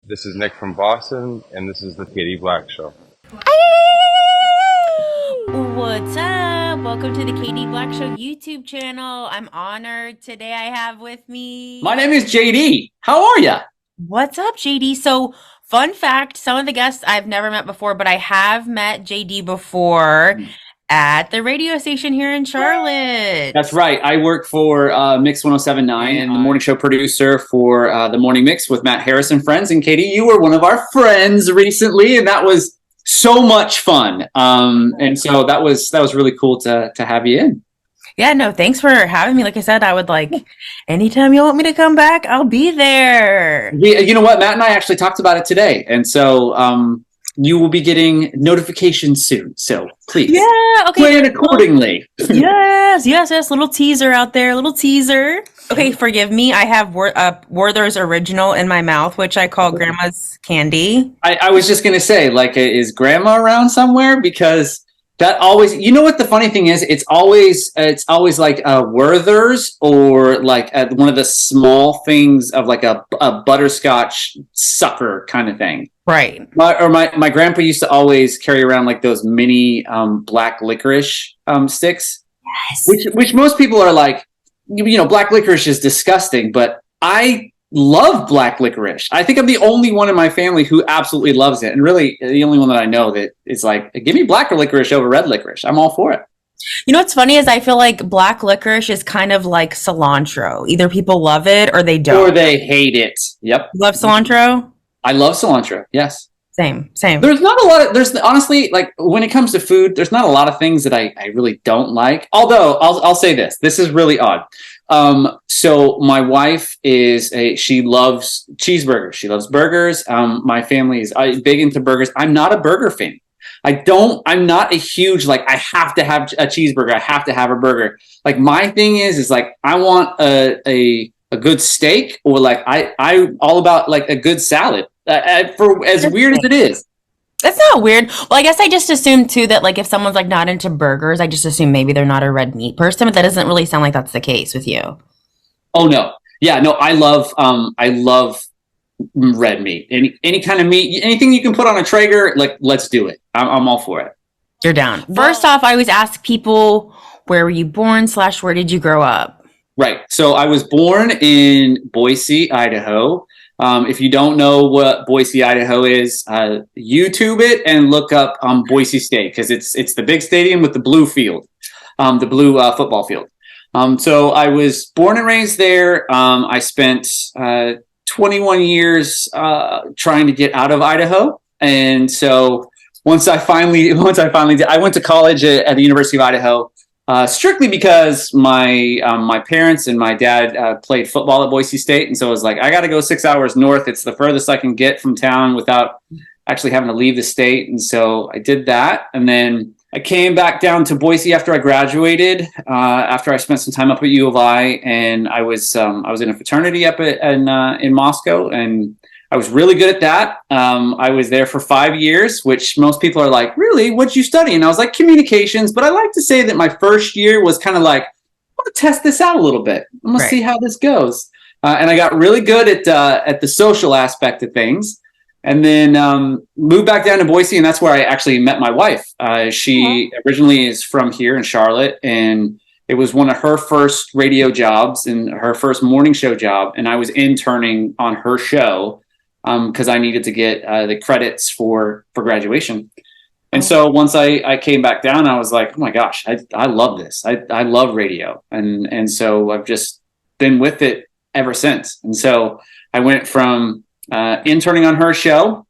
This is Nick from Boston, and this is the Katie Black Show. What's up? Welcome to the KD Black Show YouTube channel. I'm honored. Today I have with me... My name is JD. How are ya? What's up, JD? So, fun fact, some of the guests I've never met before, but I have met JD before at the radio station here in Charlotte. That's right. I work for Mix 1079 and the morning show producer for the Morning Mix with Matt Harris and friends. And Katie, you were one of our friends recently, and that was so much fun. And so that was really cool to have you in. Yeah, no, thanks for having me. Like I said, I would anytime you want me to come back, I'll be there. You know what? Matt and I actually talked about it today. And so you will be getting notifications soon. So please plan accordingly. Yes. Little teaser out there. Little teaser. Okay, forgive me. I have Werther's Original in my mouth, which I call Grandma's candy. I was just going to say, is Grandma around somewhere? Because that always, you know what the funny thing is? It's always like Werther's or one of the small things of a butterscotch sucker kind of thing. Right. My grandpa used to always carry around those mini black licorice sticks. Yes. Which most people are like, black licorice is disgusting, but I love black licorice. I think I'm the only one in my family who absolutely loves it. And really the only one that I know that is give me black licorice over red licorice. I'm all for it. You know what's funny is I feel like black licorice is kind of like cilantro. Either people love it or they don't. Or they hate it. Yep. You love cilantro? I love cilantro. Yes. Same. There's not a lot of, honestly, when it comes to food, there's not a lot of things that I really don't like. Although I'll say this is really odd. So my wife she loves cheeseburgers. She loves burgers. My family is big into burgers. I'm not a burger fan. I'm not a huge, I have to have a cheeseburger. I have to have a burger. My thing is I want a good steak, or I all about a good salad. For as weird as it is. That's not weird. Well, I guess I just assume too that if someone's not into burgers, I just assume maybe they're not a red meat person, but that doesn't really sound like that's the case with you. Oh no. Yeah, no, I love red meat. Any kind of meat, anything you can put on a Traeger, let's do it. I'm all for it. You're down. First off, I always ask people, where were you born / where did you grow up? Right. So I was born in Boise, Idaho. If you don't know what Boise, Idaho is, YouTube it and look up Boise State, because it's the big stadium with the blue field, the blue football field. So I was born and raised there. I spent 21 years trying to get out of Idaho, and so once I finally did, I went to college at the University of Idaho. Strictly because my parents and my dad played football at Boise State. And so I was I got to go 6 hours north. It's the furthest I can get from town without actually having to leave the state. And so I did that. And then I came back down to Boise after I graduated, after I spent some time up at U of I. And I was in a fraternity up in Moscow, and I was really good at that. I was there for 5 years, which most people are like, really? What'd you study? And I was communications. But I like to say that my first year was kind of I'm going to test this out a little bit. I'm going to see how this goes. And I got really good at the social aspect of things. And then moved back down to Boise, and that's where I actually met my wife. She originally is from here in Charlotte, and it was one of her first radio jobs and her first morning show job. And I was interning on her show, because I needed to get the credits for graduation. And so once I came back down, I was like, oh my gosh, I love this. I love radio. And so I've just been with it ever since. And so I went from interning on her show.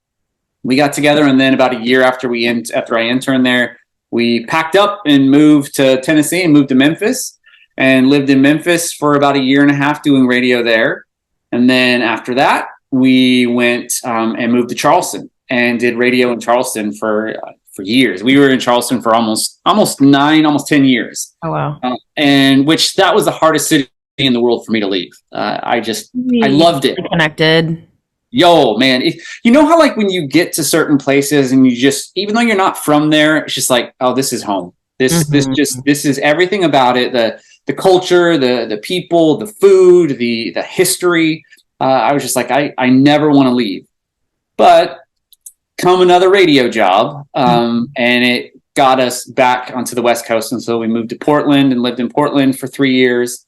We got together, and then about a year after I interned there, we packed up and moved to Tennessee and moved to Memphis, and lived in Memphis for about a year and a half doing radio there. And then after that, we went and moved to Charleston and did radio in Charleston for years. We were in Charleston for almost 10 years. Oh, wow. And which that was the hardest city in the world for me to leave. I loved it. Connected. Yo, man, you know how when you get to certain places and you just, even though you're not from there, it's just oh, this is home. This is everything about it. The culture, the people, the food, the history. I was just I never want to leave. But come another radio job, and it got us back onto the West Coast. And so we moved to Portland and lived in Portland for 3 years.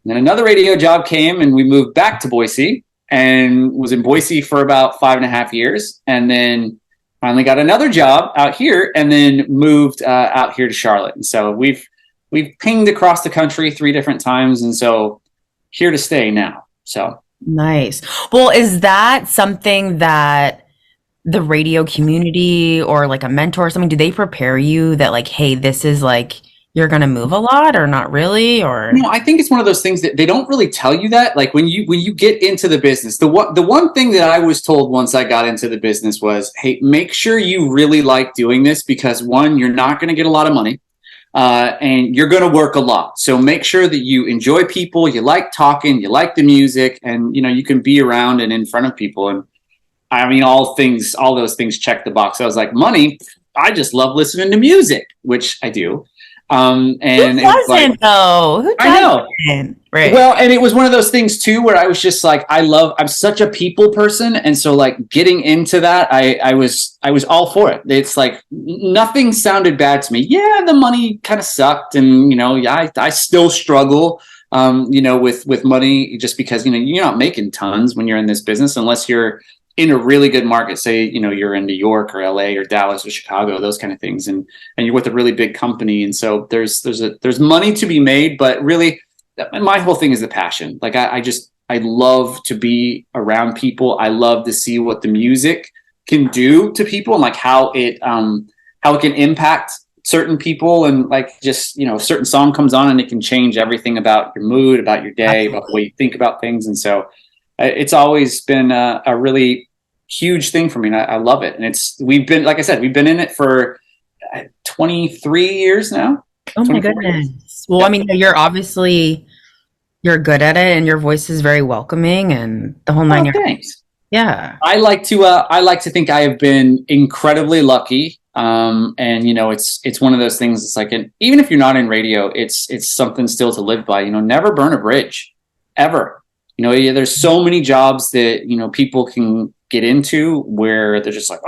And then another radio job came and we moved back to Boise and was in Boise for about 5.5 years. And then finally got another job out here and then moved out here to Charlotte. And so we've pinged across the country 3 different times. And so here to stay now. So nice. Well, is that something that the radio community or like a mentor or something, do they prepare you that like, hey, this is like, you're going to move a lot or not really? Or no, I think it's one of those things that they don't really tell you that. Like when you get into the business, the one thing that I was told once I got into the business was, hey, make sure you really like doing this, because one, you're not going to get a lot of money. And you're going to work a lot. So make sure that you enjoy people, you like talking, you like the music, and you can be around and in front of people. And I mean, all those things check the box. I was like, money, I just love listening to music, which I do. And who doesn't though? Who doesn't? I know. Right. Well, and it was one of those things too, where I was just like, I'm such a people person. And so like getting into that, I was all for it. It's like nothing sounded bad to me. Yeah, the money kind of sucked. And, I still struggle, with money, just because, you're not making tons when you're in this business, unless you're in a really good market. Say, you're in New York or LA or Dallas or Chicago, those kind of things. And you're with a really big company. And so there's money to be made, but really my whole thing is the passion. Like I love to be around people. I love to see what the music can do to people and like how it can impact certain people. And like, just, a certain song comes on and it can change everything about your mood, about your day, about the way you think about things. And so it's always been a really huge thing for me. And I love it. And we've been in it for 23 years now. Oh my goodness. Years. Well, yeah. I mean, you're good at it and your voice is very welcoming and the whole 9 years. Thanks. Yeah. I like to think I have been incredibly lucky. And it's one of those things. It's like, even if you're not in radio, it's something still to live by, never burn a bridge ever. There's so many jobs that, people can get into where they're just like,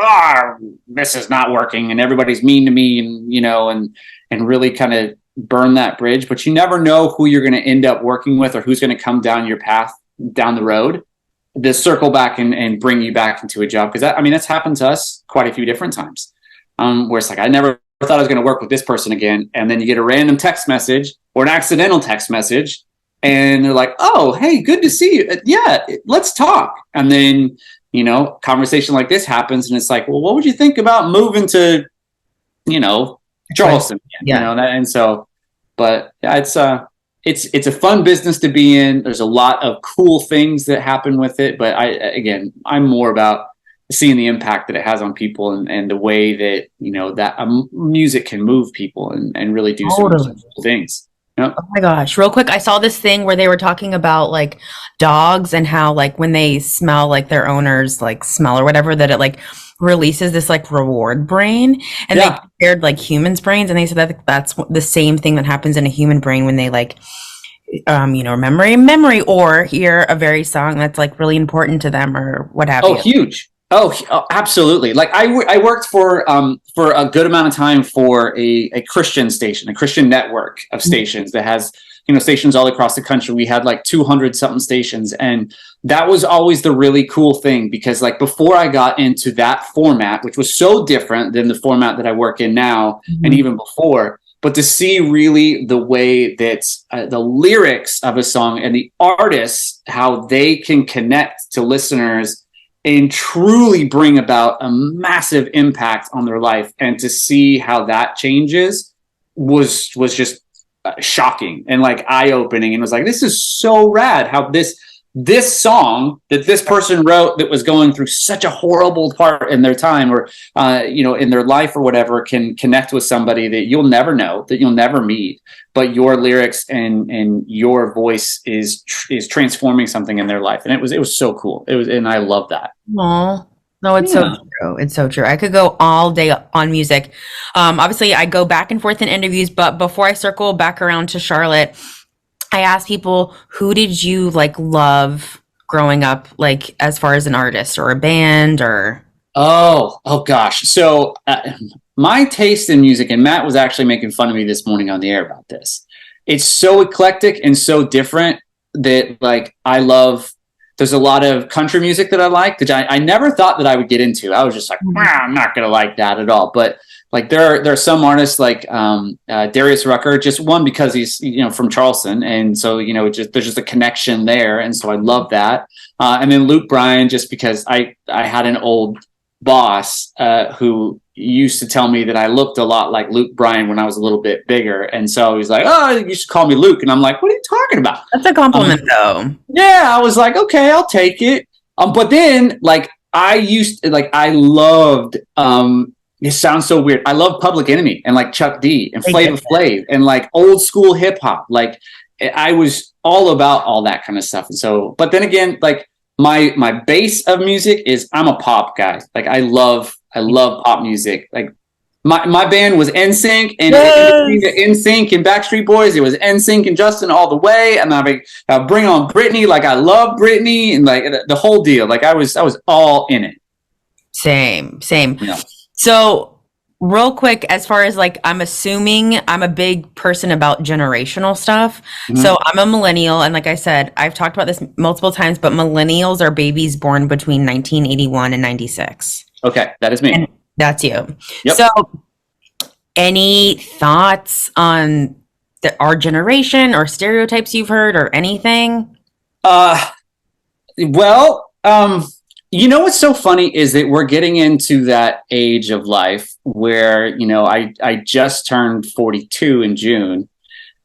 this is not working and everybody's mean to me and really kind of burn that bridge. But you never know who you're going to end up working with or who's going to come down your path down the road to circle back and bring you back into a job. Because that's happened to us quite a few different times where it's like, I never thought I was going to work with this person again. And then you get a random text message or an accidental text message. And they're like, oh, hey, good to see you. Yeah, let's talk. And then, conversation like this happens. And it's like, well, what would you think about moving to, Charleston? Yeah. And so, but yeah, it's a fun business to be in. There's a lot of cool things that happen with it. But I'm more about seeing the impact that it has on people and the way that, that music can move people and really do some cool things. Yep. Oh my gosh. Real quick, I saw this thing where they were talking about like dogs and how like when they smell like their owner's like smell or whatever, that it like releases this like reward brain. And they compared like humans' brains, and they said that that's the same thing that happens in a human brain when they like remember a memory or hear a very song that's like really important to them or what have you. Oh, huge. Oh, absolutely. Like I worked for a good amount of time for a Christian station, a Christian network of stations that has, stations all across the country. We had like 200 something stations. And that was always the really cool thing, because like before I got into that format, which was so different than the format that I work in now, and even before, but to see really the way that the lyrics of a song and the artists, how they can connect to listeners and truly bring about a massive impact on their life, and to see how that changes was just shocking and like eye-opening. And it was like, this is so rad how this song that this person wrote that was going through such a horrible part in their time or in their life or whatever can connect with somebody that you'll never know, that you'll never meet, but your lyrics and your voice is transforming something in their life. And it was so cool. And I love that. Aww. No, it's so true. It's so true. I could go all day on music. Obviously I go back and forth in interviews, but before I circle back around to Charlotte, I asked people, who did you like love growing up, like as far as an artist or a band or? Oh gosh. So my taste in music, and Matt was actually making fun of me this morning on the air about this. It's so eclectic and so different that like I love. There's a lot of country music that I like that I never thought that I would get into. I was just like, I'm not gonna like that at all. But like there are some artists like Darius Rucker, just one because he's from Charleston, and so there's just a connection there, and so I love that. And then Luke Bryan, just because I had an old boss who used to tell me that I looked a lot like Luke Bryan when I was a little bit bigger, and so he's like, "Oh, you should call me Luke," and I'm like, "What are you talking about?" That's a compliment, though. Yeah, I was like, "Okay, I'll take it." But then, like, I loved. It sounds so weird. I love Public Enemy and like Chuck D and Flavor Flav and like old school hip hop. Like, I was all about all that kind of stuff, and so. But then again, like my base of music is I'm a pop guy. Like I love pop music. Like my band was NSYNC, and between the NSYNC and Backstreet Boys, it was NSYNC and Justin all the way. And I bring on Britney. Like I love Britney and like the whole deal. Like I was all in it. Same. Yeah. So real quick, as far as like, I'm assuming I'm a big person about generational stuff. Mm-hmm. So I'm a millennial. And like I said, I've talked about this multiple times, but millennials are babies born between 1981 and 96. Okay. That is me. And that's you. Yep. So any thoughts on our generation or stereotypes you've heard or anything? What's so funny is that we're getting into that age of life where, I just turned 42 in June.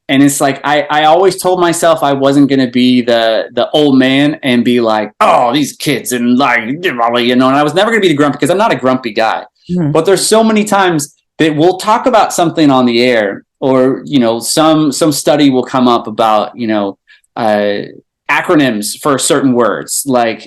And it's like, I always told myself I wasn't going to be the old man and be like, oh, these kids and like, and I was never going to be the grumpy because I'm not a grumpy guy. Mm-hmm. But there's so many times that we'll talk about something on the air or, some study will come up about, acronyms for certain words, like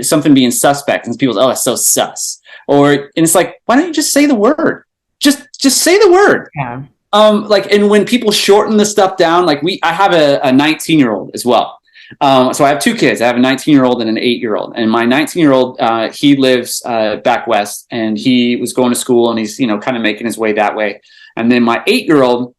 something being suspect, and people, oh, that's so sus. And it's like, why don't you just say the word? Just say the word. Yeah. And when people shorten the stuff down, like I have a 19-year-old as well. So I have two kids. I have a 19-year-old and an 8-year-old. And my 19-year-old, he lives back west, and he was going to school, and he's kind of making his way that way. And then my 8-year-old,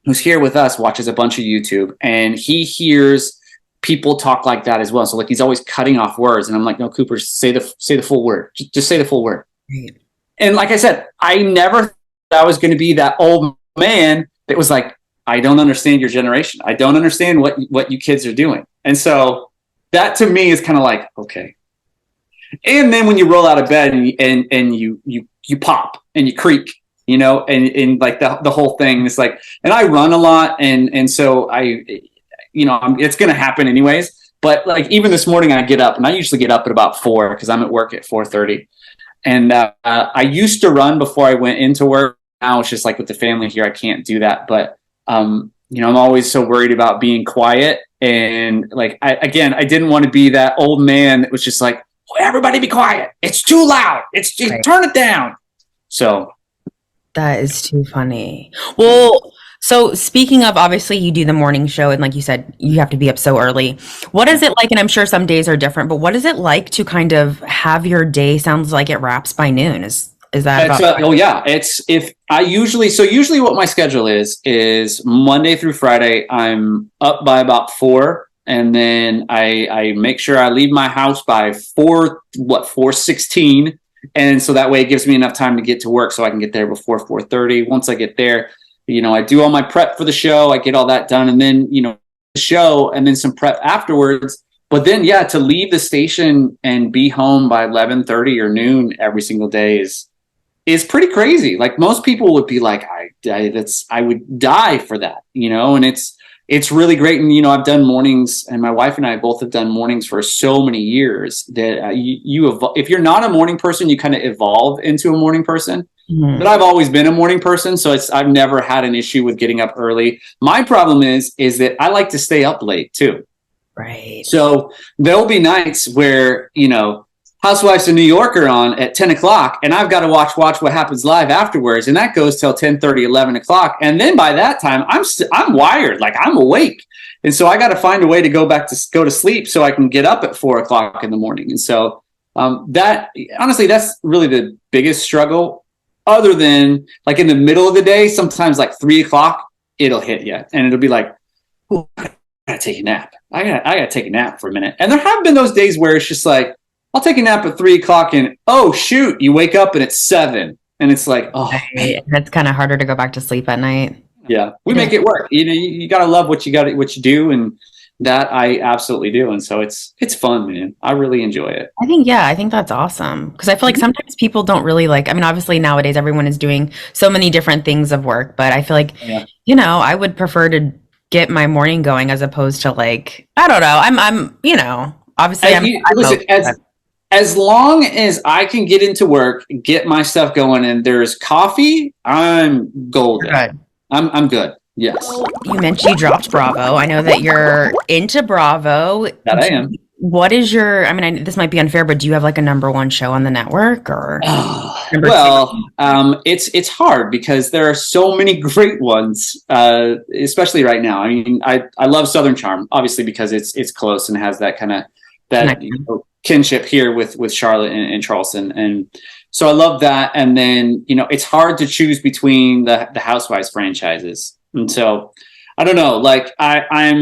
who's here with us, watches a bunch of YouTube, and he hears people talk like that as well. So like he's always cutting off words, and I'm like, no, Cooper, say the full word. Just say the full word. Right. And like I said, I never thought I was going to be that old man that was like, I don't understand your generation. I don't understand what you kids are doing. And so that to me is kind of like, okay. And then when you roll out of bed and you pop and you creak, and like the whole thing is like, and I run a lot. And so it's going to happen anyways. But like, even this morning I get up, and I usually get up at about 4 because I'm at work at 4:30. And I used to run before I went into work. Now it's just like with the family here, I can't do that. But, I'm always so worried about being quiet. And like, I didn't want to be that old man that was just like, everybody be quiet. It's too loud. Right. Turn it down. So. That is too funny. Well, so speaking of, obviously you do the morning show, and like you said, you have to be up so early. What is it like? And I'm sure some days are different, but what is it like to kind of have your day sounds like it wraps by noon? Is that usually what my schedule is Monday through Friday. I'm up by about 4, and then I make sure I leave my house by 4:16, and so that way it gives me enough time to get to work so I can get there before 4:30. Once I get there, I do all my prep for the show. I get all that done, and then the show, and then some prep afterwards. But then to leave the station and be home by 11:30 or noon every single day is pretty crazy. Like most people would be like, I would die for that, and it's really great. And, I've done mornings, and my wife and I both have done mornings for so many years that if you're not a morning person, you kind of evolve into a morning person. Mm-hmm. But I've always been a morning person. So I've never had an issue with getting up early. My problem is that I like to stay up late too. Right. So there'll be nights where, Housewives of New York are on at 10 o'clock, and I've got to watch What Happens Live afterwards, and that goes till 10:30, 11 o'clock. And then by that time, I'm wired, like I'm awake. And so I got to find a way to go to sleep so I can get up at 4 o'clock in the morning. And so That honestly, that's really the biggest struggle. Other than like in the middle of the day, sometimes like 3:00, it'll hit you, and it'll be like, "Ooh, I gotta take a nap. I gotta take a nap for a minute." And there have been those days where it's just like, I'll take a nap at 3:00, and oh shoot, you wake up and it's 7, and it's like, oh, that's kind of harder to go back to sleep at night. Yeah, we make it work. You gotta love what you do, and that I absolutely do. And so it's fun, man. I really enjoy it. I think that's awesome, because I feel like sometimes people don't really like, I mean, obviously nowadays everyone is doing so many different things of work, but I feel like, I would prefer to get my morning going as opposed to like, I don't know. I'm obviously listen, as long as I can get into work, get my stuff going, and there's coffee, I'm golden. Good. I'm good. Yes. You mentioned you dropped Bravo. I know that you're into Bravo. That I am. What is your, I mean, this might be unfair, but do you have like a #1 show on the network or? It's hard because there are so many great ones, especially right now. I mean, I love Southern Charm, obviously, because it's close and has that kind of kinship here with Charlotte and Charleston. And so I love that. And then, it's hard to choose between the Housewives franchises. And so I don't know, like I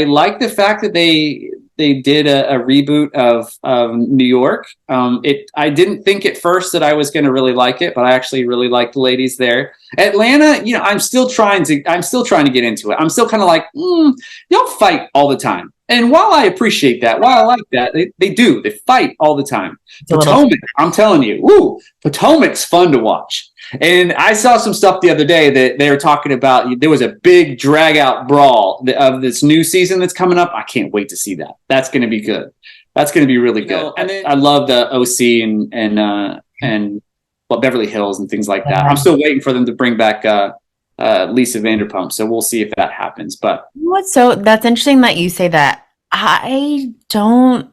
like the fact that they did a reboot of New York. I didn't think at first that I was going to really like it, but I actually really like the ladies there. Atlanta, I'm still trying to get into it. I'm still kind of like, you don't fight all the time. And while I appreciate that, while I like that, they fight all the time. Potomac, I'm telling you, Potomac's fun to watch. And I saw some stuff the other day that they were talking about. There was a big drag out brawl of this new season that's coming up. I can't wait to see that. That's going to be good. That's going to be really good. And then I love the OC and Beverly Hills and things like that. I'm still waiting for them to bring back Lisa Vanderpump. So we'll see if that happens. But so that's interesting that you say that. I don't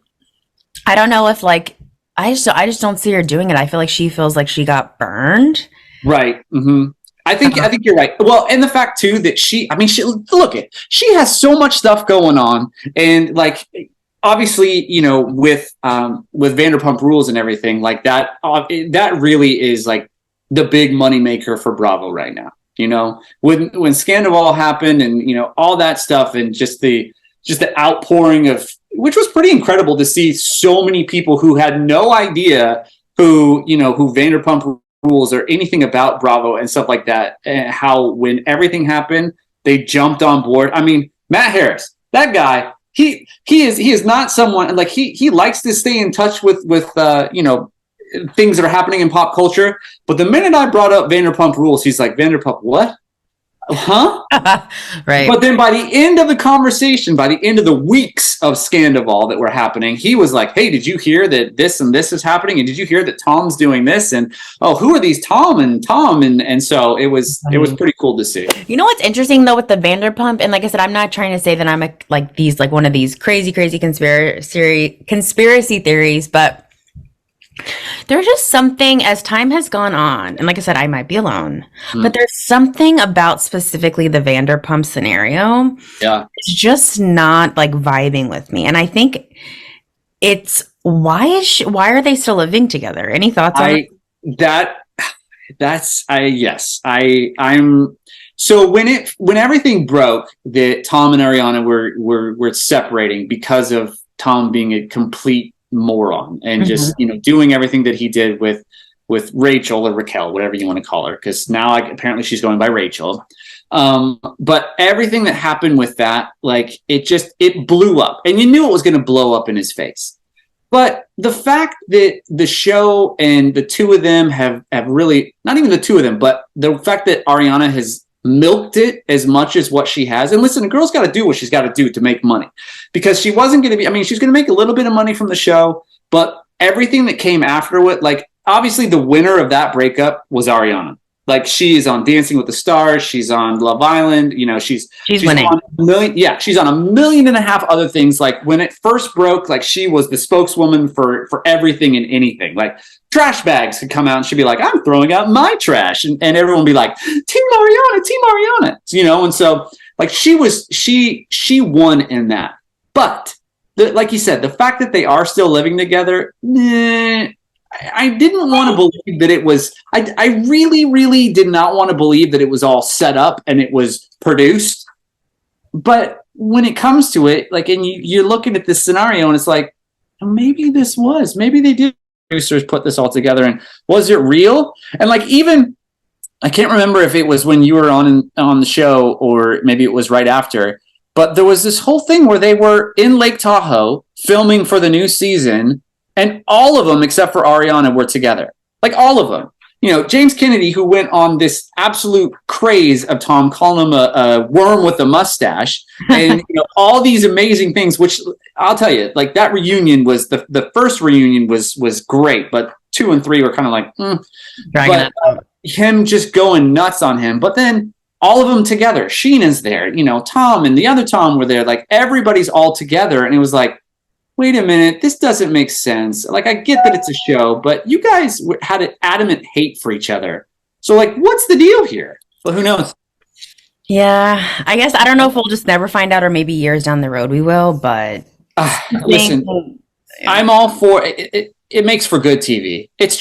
know if like I just don't see her doing it. I feel like she feels like she got burned. Right. Mm-hmm. I think you're right. Well, and the fact too that she has so much stuff going on, and like obviously, with Vanderpump Rules and everything like that, that really is like the big money maker for Bravo right now. When Scandival happened and all that stuff, and just the outpouring of, which was pretty incredible to see so many people who had no idea who Vanderpump Rules or anything about Bravo and stuff like that, and how when everything happened, they jumped on board. I mean, Matt Harris, that guy, he is not someone like he likes to stay in touch with things that are happening in pop culture. But the minute I brought up Vanderpump Rules, he's like, Vanderpump what? Huh? Right. But then by the end of the conversation, by the end of the weeks of Scandival that were happening, he was like, hey, did you hear that this and this is happening? And did you hear that Tom's doing this? And who are these Tom? And so it was pretty cool to see. You know what's interesting though with the Vanderpump, and like I said, I'm not trying to say that I'm one of these crazy conspiracy theories, but there's just something as time has gone on, and like I said, I might be alone, but there's something about specifically the Vanderpump scenario. Yeah, it's just not like vibing with me, and I think it's why are they still living together? Any thoughts on that? I'm so when everything broke that Tom and Ariana were separating because of Tom being a complete moron and just doing everything that he did with Rachel or Raquel, whatever you want to call her, because now apparently she's going by Rachel. But everything that happened with that, like it blew up, and you knew it was going to blow up in his face. But the fact that the show and the two of them have really, not even the two of them, but the fact that Ariana has milked it as much as what she has. And listen, a girl's got to do what she's got to do to make money, because she wasn't going to be, I mean, she's going to make a little bit of money from the show, but everything that came after it, like obviously the winner of that breakup was Ariana. Like she is on Dancing with the Stars. She's on Love Island. She's winning. On she's on 1.5 million other things. Like when it first broke, like she was the spokeswoman for everything and anything. Like trash bags could come out and she'd be like, I'm throwing out my trash. And everyone would be like, Team Ariana. And so like she won in that. But like you said, the fact that they are still living together, I didn't want to believe that it was. I really, really did not want to believe that it was all set up and it was produced. But when it comes to it, like, and you're looking at this scenario, and it's like, maybe they did. Producers put this all together, and was it real? And like, even I can't remember if it was when you were on the show or maybe it was right after. But there was this whole thing where they were in Lake Tahoe filming for the new season, and all of them, except for Ariana, were together. Like, all of them. You know, James Kennedy, who went on this absolute craze of Tom calling him a worm with a mustache, and all these amazing things, which I'll tell you, like, that reunion was the first reunion was great, but 2 and 3 were kind of like, but him just going nuts on him. But then all of them together, Sheena's there, Tom and the other Tom were there, like, everybody's all together, and it was like, wait a minute, this doesn't make sense. Like, I get that it's a show, but you guys had an adamant hate for each other. So, like, what's the deal here? Well, who knows? Yeah, I guess I don't know if we'll just never find out, or maybe years down the road we will. But listen, I'm all for it. It makes for good TV. It's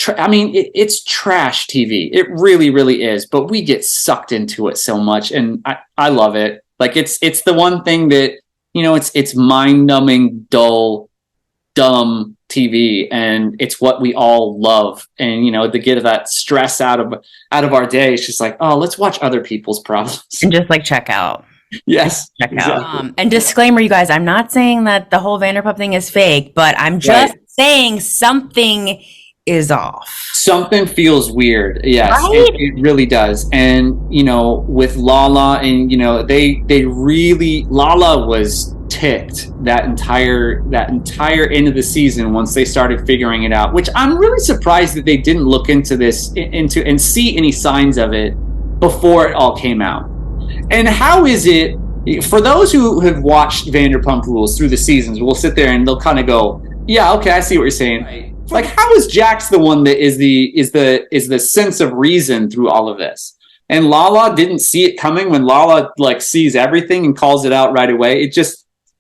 trash TV. It really, really is. But we get sucked into it so much, and I love it. Like, it's the one thing that, it's mind-numbing, dull, dumb TV, and it's what we all love. And to get that stress out of our day, it's just like, oh, let's watch other people's problems and just like check out. Yes, check out. And disclaimer, you guys, I'm not saying that the whole Vanderpump thing is fake, but I'm just saying something is off. Something feels weird. Yes, right? it really does. And with Lala, and they really, Lala was ticked that entire end of the season once they started figuring it out, which I'm really surprised that they didn't look into this and see any signs of it before it all came out. And how is it, for those who have watched Vanderpump Rules through the seasons, we'll sit there and they'll kind of go, yeah, okay, I see what you're saying. Like, how is Jax the one that is the sense of reason through all of this? And Lala didn't see it coming when Lala like sees everything and calls it out right away.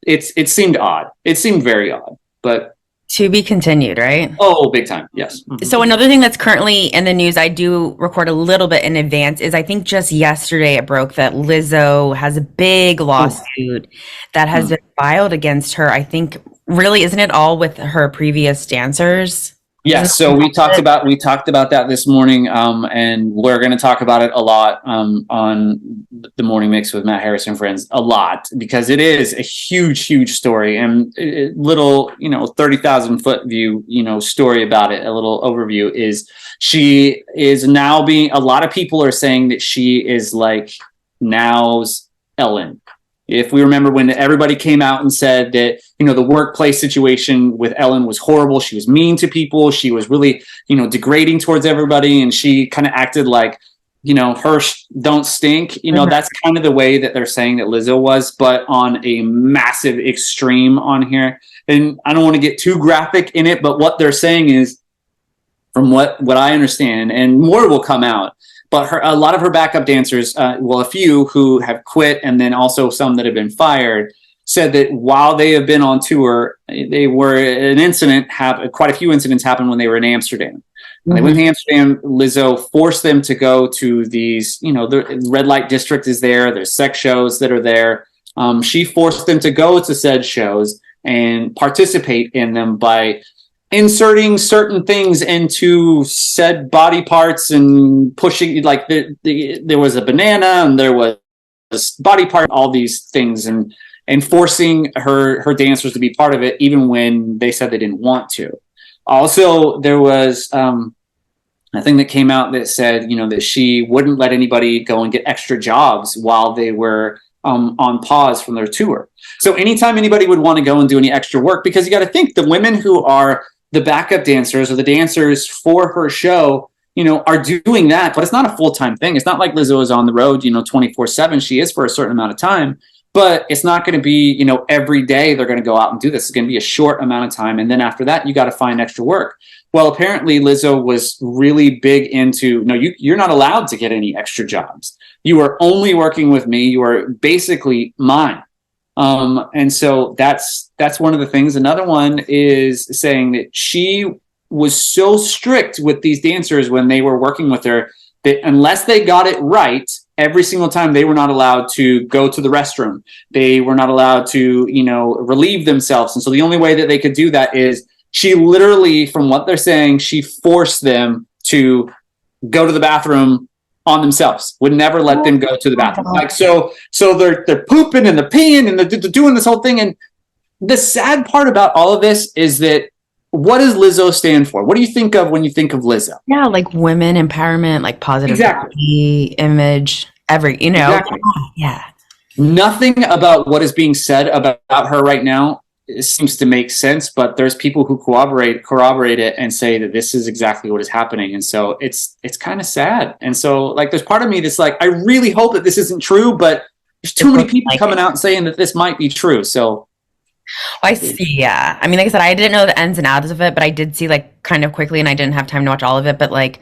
It seemed odd. It seemed very odd, but to be continued, right? Oh, big time. Yes. Mm-hmm. So another thing that's currently in the news, I do record a little bit in advance, is I think just yesterday it broke that Lizzo has a big lawsuit that has been filed against her. I think, really, isn't it all with her previous dancers? Yes. So we talked about that this morning, and we're going to talk about it a lot on the Morning Mix with Matt Harris and friends, a lot, because it is a huge story, and a little 30,000 foot view story about it. A little overview is she is now being. A lot of people are saying that she is like now's Ellen. If we remember when everybody came out and said that, the workplace situation with Ellen was horrible. She was mean to people. She was really, degrading towards everybody. And she kind of acted like, her don't stink. That's kind of the way that they're saying that Lizzo was, but on a massive extreme on here. And I don't want to get too graphic in it, but what they're saying is, from what I understand, and more will come out, but a lot of her backup dancers, a few who have quit, and then also some that have been fired, said that while they have been on tour, quite a few incidents happened when they were in Amsterdam. When they went to Amsterdam, Lizzo forced them to go to these, the red light district is there. There's sex shows that are there. She forced them to go to said shows and participate in them by inserting certain things into said body parts and pushing, like there was a banana and there was body part, all these things, and forcing her dancers to be part of it, even when they said they didn't want to. Also, there was a thing that came out that said, that she wouldn't let anybody go and get extra jobs while they were on pause from their tour. So anytime anybody would want to go and do any extra work, because you got to think the women who are the backup dancers or the dancers for her show, are doing that, but it's not a full-time thing. It's not like Lizzo is on the road, 24/7. She is for a certain amount of time, but it's not going to be, every day they're going to go out and do this. It's going to be a short amount of time. And then after that, you got to find extra work. Well, apparently Lizzo was really big into, no, you're not allowed to get any extra jobs. You are only working with me. You are basically mine. And so that's one of the things. Another one is saying that she was so strict with these dancers when they were working with her that unless they got it right every single time, they were not allowed to go to the restroom. They were not allowed to, relieve themselves. And so the only way that they could do that is she literally, from what they're saying, she forced them to go to the bathroom on themselves, would never let them go to the bathroom. Like, so they're pooping and they're peeing and they're doing this whole thing. And the sad part about all of this is that, what does Lizzo stand for? What do you think of when you think of Lizzo? Yeah, like women empowerment, like positive body image, Exactly. Yeah. Nothing about what is being said about her right now seems to make sense, but there's people who corroborate it and say that this is exactly what is happening. And so it's kind of sad. And so, like, there's part of me that's like, I really hope that this isn't true, but there's too many people coming out and saying that this might be true. So I see. Yeah. I mean, like I said, I didn't know the ins and outs of it, but I did see like kind of quickly, and I didn't have time to watch all of it. But like,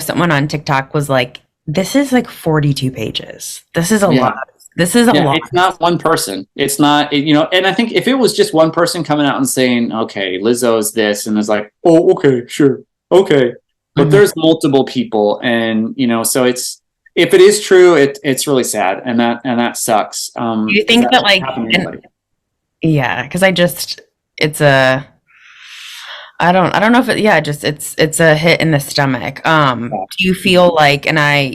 someone on TikTok was like, this is like 42 pages. This is a lot. This is a lot. It's not one person. It's not, and I think if it was just one person coming out and saying, okay, Lizzo is this, and it's like, oh, okay, sure. Okay. But there's multiple people, and, so if it is true, it's really sad. And that sucks. Do you think that like, yeah, because I don't know if it's a hit in the stomach. Do you feel like, and I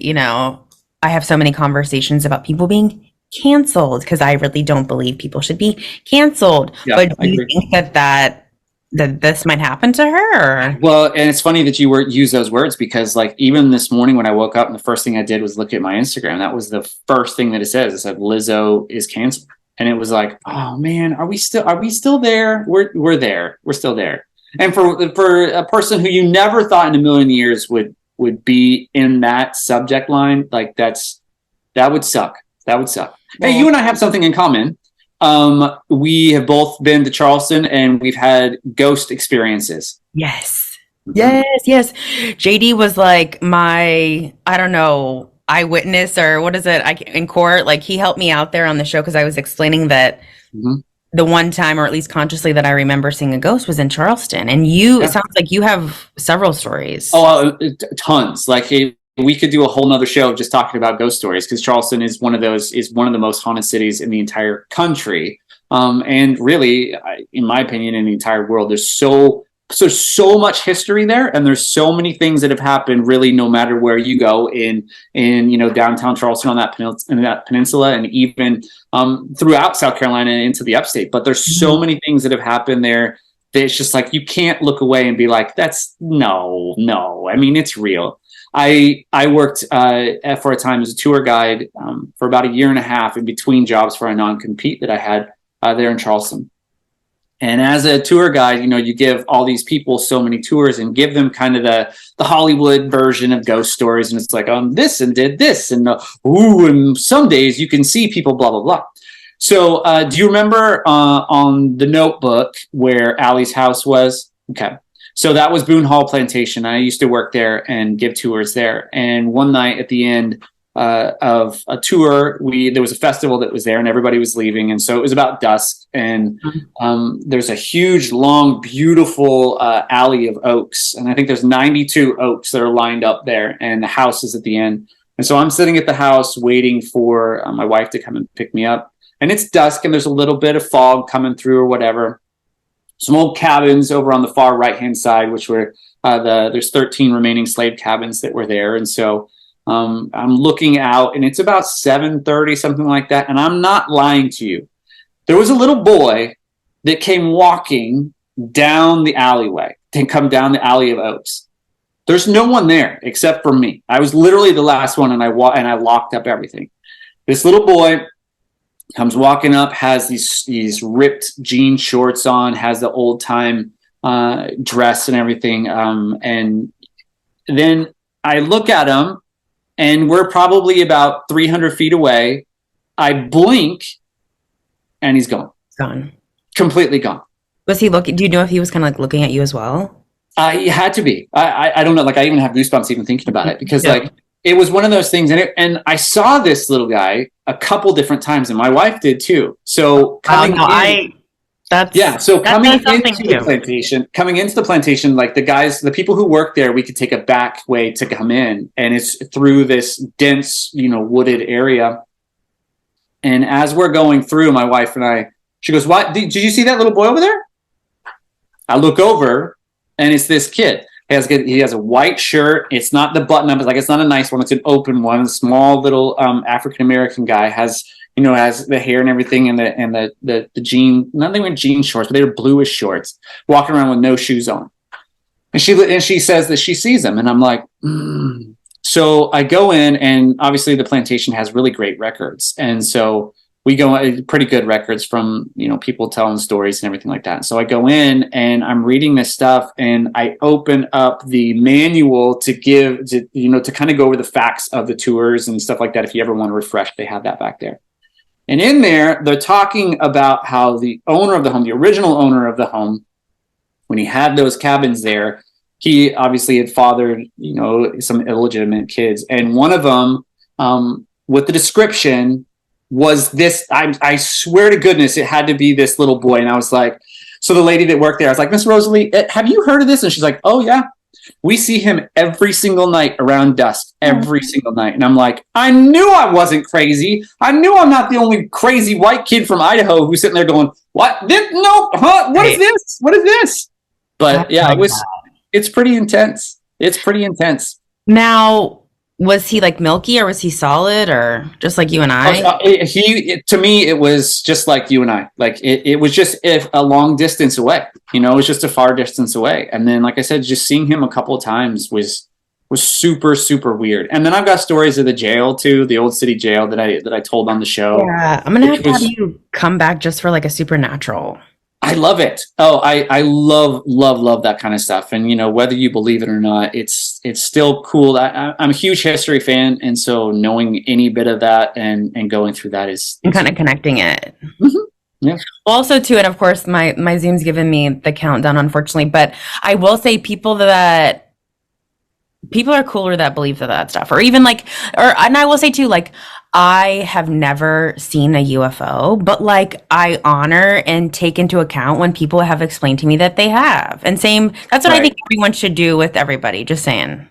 have so many conversations about people being canceled, because I really don't believe people should be canceled. Yeah, but do you think that this might happen to her? Or? Well, and it's funny that you use those words, because like even this morning when I woke up and the first thing I did was look at my Instagram, that was the first thing that it says. It said Lizzo is canceled. And it was like, oh man, are we still there? We're there. We're still there. And for a person who you never thought in a million years would be in that subject line, like that would suck. That would suck. Yeah. Hey, you and I have something in common. We have both been to Charleston and we've had ghost experiences. Yes. Yes. JD was like my, I don't know, eyewitness, or what is it? In court, like he helped me out there on the show, because I was explaining that the one time, or at least consciously, that I remember seeing a ghost was in Charleston. And it sounds like you have several stories. Oh, tons. Like we could do a whole nother show just talking about ghost stories, because Charleston is one of the most haunted cities in the entire country. And really, in my opinion, in the entire world, there's so much history there, and there's so many things that have happened really no matter where you go in downtown Charleston, on that peninsula, and even throughout South Carolina and into the upstate. But there's so many things that have happened there that it's just like you can't look away and be like, that's no. I mean, it's real. I worked for a time as a tour guide for about a year and a half in between jobs for a non-compete that I had there in Charleston. And as a tour guide, you give all these people so many tours and give them kind of the Hollywood version of ghost stories. And it's like, this and did this. And and some days you can see people, blah, blah, blah. So do you remember on The Notebook where Allie's house was? Okay. So that was Boone Hall Plantation. I used to work there and give tours there. And one night at the end of a tour, there was a festival that was there and everybody was leaving, and so it was about dusk, and there's a huge, long, beautiful alley of oaks, and I think there's 92 oaks that are lined up there, and the house is at the end. And so I'm sitting at the house waiting for my wife to come and pick me up, and it's dusk and there's a little bit of fog coming through or whatever. Some old cabins over on the far right hand side, which were there's 13 remaining slave cabins that were there. And so I'm looking out, and it's about 7:30, something like that. And I'm not lying to you. There was a little boy that came walking down the alleyway, to come down the alley of oaks. There's no one there except for me. I was literally the last one, and I locked up everything. This little boy comes walking up, has these ripped jean shorts on, has the old time dress and everything. And then I look at him, and we're probably about 300 feet away. I blink, and he's gone. Gone. Completely gone. Was he looking? Do you know if he was kind of like looking at you as well? He had to be. I don't know. Like, I even have goosebumps even thinking about it, because like it was one of those things, and I saw this little guy a couple different times, and my wife did too. So coming into the plantation, like the people who work there, we could take a back way to come in, and it's through this dense, wooded area. And as we're going through, my wife and I, she goes, "What? Did you see that little boy over there?" I look over, and it's this kid. He has a white shirt. It's not the button up. It's not a nice one. It's an open one. A small little African American guy has the hair and everything, and the jean. Not they weren't jean shorts, but they were bluish shorts. Walking around with no shoes on. And she says that she sees him, and I'm like, So I go in, and obviously the plantation has really great records, and so we go pretty good records from people telling stories and everything like that. So I go in and I'm reading this stuff, and I open up the manual to kind of go over the facts of the tours and stuff like that. If you ever want to refresh, they have that back there. And in there, they're talking about how the owner of the home, the original owner of the home, when he had those cabins there, he obviously had fathered, some illegitimate kids, and one of them, with the description, was this. I swear to goodness, it had to be this little boy. And I was like, so the lady that worked there, I was like, "Miss Rosalie, have you heard of this?" And she's like, "Oh yeah, we see him every single night around dusk, every single night." And I'm like, I knew I wasn't crazy. I knew I'm not the only crazy white kid from Idaho who's sitting there going, "What? What is this? What is this?" But yeah, it's pretty intense. It's pretty intense. Now, was he like milky, or was he solid, or just like you and I? To me, it was just like you and I. Like it was just a long distance away. It was just a far distance away. And then, like I said, just seeing him a couple of times was super, super weird. And then I've got stories of the jail too, the old city jail that I told on the show. Yeah, I'm gonna have to have you come back just for like a supernatural. I love it. Oh, I love that kind of stuff. And, whether you believe it or not, it's still cool. I'm a huge history fan. And so knowing any bit of that and going through that is kind of connecting it. Mm-hmm. Yeah. Also, too, and of course, my Zoom's given me the countdown, unfortunately. But I will say people are cooler that believe that stuff, or even and I will say too, I have never seen a UFO, but I honor and take into account when people have explained to me that they have. And that's what I think everyone should do with everybody. Just saying.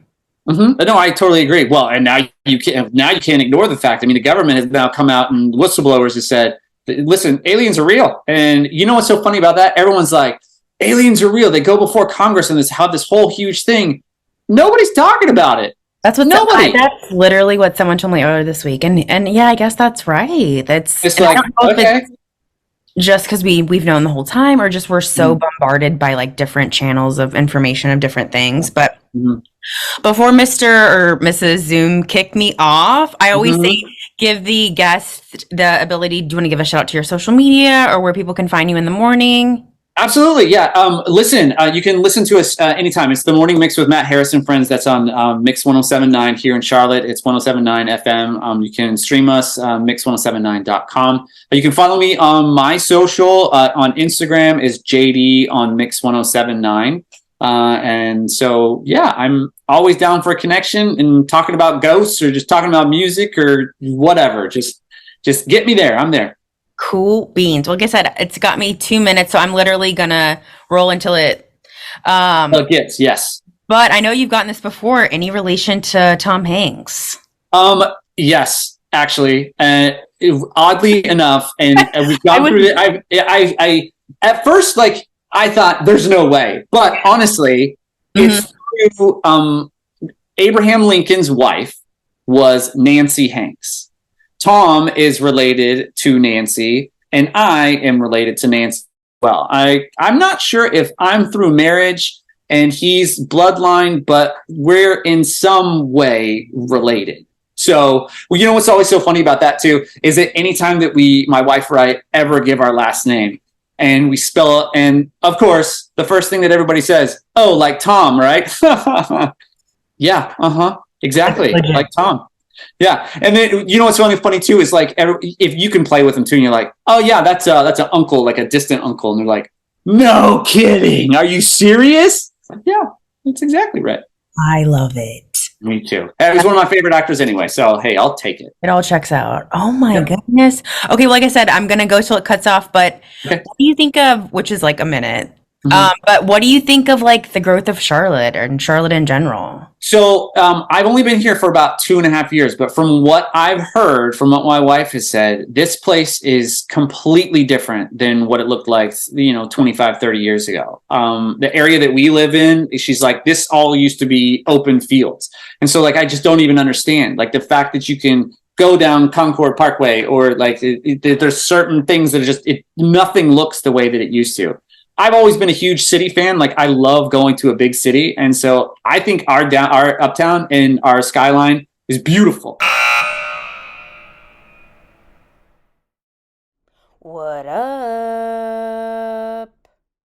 Mm-hmm. No, I totally agree. Well, and now you can't ignore the fact. I mean, the government has now come out, and whistleblowers have said, "Listen, aliens are real." And you know what's so funny about that? Everyone's like, "Aliens are real." They go before Congress and have this whole huge thing. Nobody's talking about it. That's that's literally what someone told me earlier this week, and yeah, I guess that's right. It's like, okay, just because we've known the whole time, or just we're so bombarded by different channels of information of different things. But before Mr. or Mrs. Zoom kick me off, I always say give the guest the ability. Do you want to give a shout out to your social media or where people can find you in the morning? Absolutely, yeah. Listen, you can listen to us anytime. It's the Morning Mix with Matt Harris and Friends. That's on Mix 107.9 here in Charlotte. It's 107.9 FM. You can stream us, mix1079.com. You can follow me on my social. On Instagram is JD on Mix 107.9. And so, yeah, I'm always down for a connection and talking about ghosts or just talking about music or whatever. Just get me there. I'm there. Cool beans. Well, like I said, it's got me 2 minutes, so I'm literally gonna roll until it gets, yes. But I know you've gotten this before. Any relation to Tom Hanks? Yes, actually. Oddly enough, and we've gone through it. I at first, I thought there's no way, but honestly, it's through Abraham Lincoln's wife was Nancy Hanks. Tom is related to Nancy, and I am related to Nancy. Well, I'm not sure if I'm through marriage and he's bloodline, but we're in some way related. So, you know what's always so funny about that too is that anytime that my wife or I ever give our last name and we spell it, and of course, the first thing that everybody says, "Oh, like Tom, right?" Yeah, exactly, like Tom. Yeah, and then you know what's really funny too is if you can play with them too, and you're like, "Oh yeah, that's an uncle, like a distant uncle," and they're like, "No kidding, are you serious?" Yeah, that's exactly right. I love it. Me too. He's one of my favorite actors anyway, so hey, I'll take it. It all checks out. Oh my Yep. goodness. Okay, like I said, I'm gonna go till it cuts off, but Okay. what do you think of, which is like a minute, Mhm. but what do you think of like the growth of Charlotte and Charlotte in general? So I've only been here for about 2.5 years, but from what I've heard, from what my wife has said, this place is completely different than what it looked like, 25, 30 years ago. The area that we live in, she's like, this all used to be open fields. And so like, I just don't even understand like the fact that you can go down Concord Parkway or like there's certain things that are just, nothing looks the way that it used to. I've always been a huge city fan. Like I love going to a big city. And so I think our uptown and our skyline is beautiful. What up?